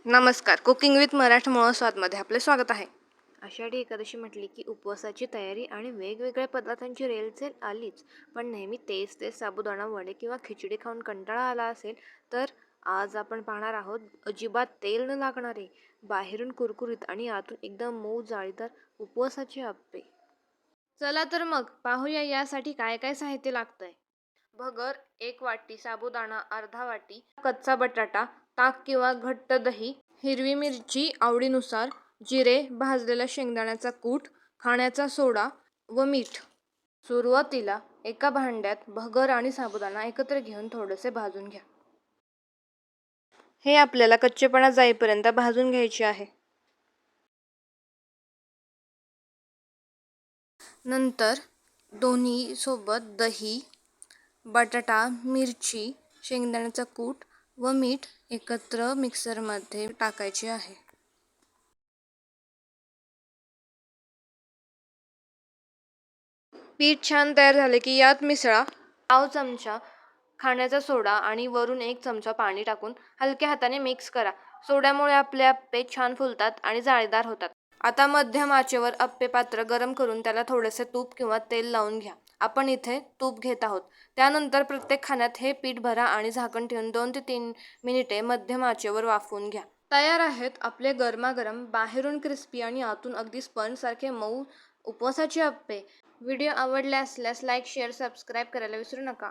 नमस्कार. Cooking with Marathi स्वादमध्ये आपले स्वागत आहे. आषाढी एकादशी म्हटली की उपवासाची तयारी आणि वेगवेगळ्या पदार्थांची रेलचेल आलीच. पण नेहमी तेच साबुदाणा वडे किंवा खिचडी खाऊन कंटाळा आला असेल तर आज आपण पाहणार आहोत अजिबात तेल न लागणारे, बाहेरून कुरकुरीत आणि आतून एकदम मऊ जाळीदार उपवासाचे आप्पे. चला तर मग पाहूया यासाठी काय काय साहित्य लागतंय. भगर 1 वाटी, साबुदाणा अर्धा वाटी, कच्चा बटाटा, ताक किंवा घट्ट दही, हिरवी मिरची आवडीनुसार, जिरे, भाजलेला शेंगदाण्याचा कूट, खाण्याचा सोडा व मीठ. सुरुवातीला एका भांड्यात भगर आणि साबुदाणा एकत्र घेऊन थोडेसे भाजून घ्या. हे आपल्याला कच्चेपणा जाईपर्यंत भाजून घ्यायचे आहे. नंतर दोन्ही सोबत दही, बटाटा, मिरची, शेंगदाण्याचा कूट व मीठ एकत्र मिक्सरमध्ये टाकायचे आहे. पीठ छान तयार झाले की यात मिसळा. पाव चमचा खाण्याचा सोडा आणि वरून 1 चमचा पाणी टाकून हलक्या हाताने मिक्स करा. सोड्यामुळे आपले अप्पे छान फुलतात आणि जाळीदार होतात. आता मध्यम आचेवर अप्पे पात्र गरम करून त्याला थोडेसे तूप किंवा तेल लावून घ्या. आपण इथे तूप घेत आहोत. त्यानंतर प्रत्येक खाण्यात हे पीठ भरा आणि झाकण ठेवून 2 ते 3 मिनिटे मध्यम आचेवर वाफवून घ्या. तयार आहेत आपले गरमागरम, बाहेरून क्रिस्पी आणि आतून अगदी स्पंजसारखे मऊ उपवासाचे अप्पे. व्हिडिओ आवडला असल्यास लाईक, शेअर, सबस्क्राईब करायला विसरू नका.